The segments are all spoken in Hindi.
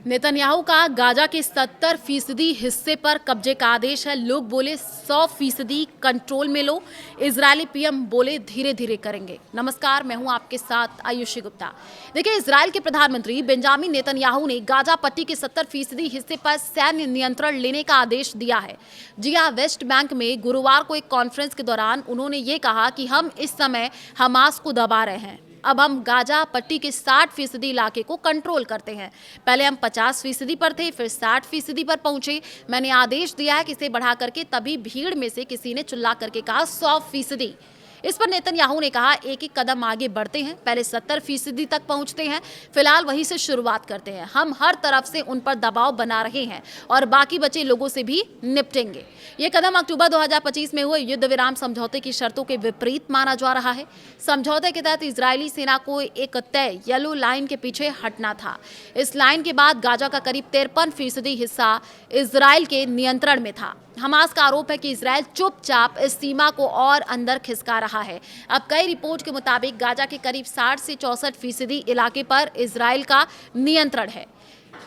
नेतन्याहू का गाजा के 70% हिस्से पर कब्जे का आदेश है। लोग बोले 100% कंट्रोल में लो। इजरायली पीएम बोले धीरे धीरे करेंगे। नमस्कार, मैं हूं आपके साथ आयुषी गुप्ता। देखिए, इजरायल के प्रधानमंत्री बेंजामिन नेतन्याहू ने गाजा पट्टी के 70% हिस्से पर सैन्य नियंत्रण लेने का आदेश दिया है। जी हां, वेस्ट बैंक में गुरुवार को एक कॉन्फ्रेंस के दौरान उन्होंने ये कहा कि हम इस समय हमास को दबा रहे हैं। अब हम गाजा पट्टी के 60% इलाके को कंट्रोल करते हैं। पहले हम 50% पर थे, फिर 60% पर पहुंचे। मैंने आदेश दिया है कि इसे बढ़ा करके, तभी भीड़ में से किसी ने चिल्ला करके कहा 100%। इस पर नेतन्याहू ने कहा एक एक कदम आगे बढ़ते हैं, पहले 70% तक पहुंचते हैं, फिलहाल वहीं से शुरुआत करते हैं। हम हर तरफ से उन पर दबाव बना रहे हैं और बाकी बचे लोगों से भी निपटेंगे। ये कदम अक्टूबर 2025 में हुए युद्ध विराम समझौते की शर्तों के विपरीत माना जा रहा है। समझौते के तहत इजरायली सेना को एक तय येलो लाइन के पीछे हटना था। इस लाइन के बाद गाजा का करीब 53% हिस्सा इजरायल के नियंत्रण में था। हमास का आरोप है कि इजरायल चुपचाप इस सीमा को और अंदर खिसका रहा है। अब कई रिपोर्ट के मुताबिक गाजा के करीब 60 से 64% इलाके पर इजरायल का नियंत्रण है।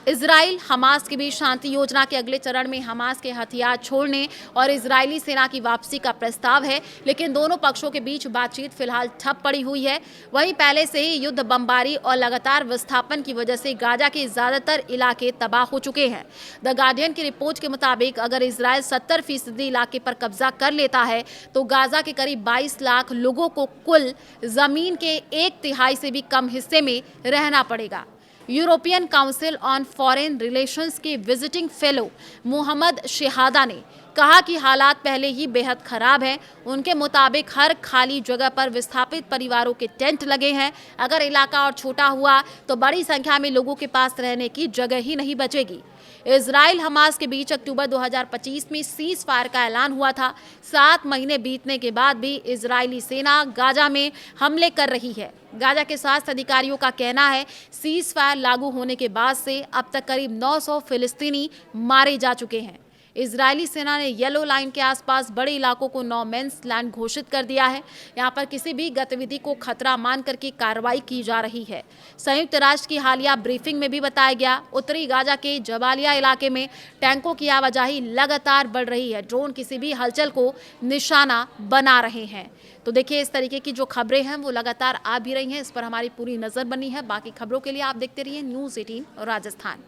इजराइल हमास के बीच शांति योजना के अगले चरण में हमास के हथियार छोड़ने और इजरायली सेना की वापसी का प्रस्ताव है, लेकिन दोनों पक्षों के बीच बातचीत फिलहाल ठप पड़ी हुई है। वहीं पहले से ही युद्ध बमबारी और लगातार विस्थापन की वजह से गाजा के ज्यादातर इलाके तबाह हो चुके हैं। द गार्डियन की रिपोर्ट के मुताबिक अगर इजरायल 70% इलाके पर कब्जा कर लेता है तो गाजा के करीब 22 लाख लोगों को कुल जमीन के 1/3 से भी कम हिस्से में रहना पड़ेगा। European council on foreign relations के विजिटिंग फेलो मोहम्मद शहादा ने कहा कि हालात पहले ही बेहद खराब हैं। उनके मुताबिक हर खाली जगह पर विस्थापित परिवारों के टेंट लगे हैं। अगर इलाका और छोटा हुआ तो बड़ी संख्या में लोगों के पास रहने की जगह ही नहीं बचेगी। इजराइल हमास के बीच अक्टूबर 2025 में सीज फायर का ऐलान हुआ था। 7 महीने बीतने के बाद भी इजरायली सेना गाजा में हमले कर रही है। गाजा के स्वास्थ्य अधिकारियों का कहना है सीज फायर लागू होने के बाद से अब तक करीब 900 फिलिस्तीनी मारे जा चुके हैं। इजरायली सेना ने येलो लाइन के आसपास बड़े इलाकों को नो मेंस लैंड घोषित कर दिया है। यहां पर किसी भी गतिविधि को खतरा मान करके कार्रवाई की जा रही है। संयुक्त राष्ट्र की हालिया ब्रीफिंग में भी बताया गया, उत्तरी गाजा के जबालिया इलाके में टैंकों की आवाजाही लगातार बढ़ रही है। ड्रोन किसी भी हलचल को निशाना बना रहे हैं। तो देखिए, इस तरीके की जो खबरें हैं वो लगातार आ भी रही हैं। इस पर हमारी पूरी नजर बनी है। बाकी खबरों के लिए आप देखते रहिए न्यूज़ 18 राजस्थान।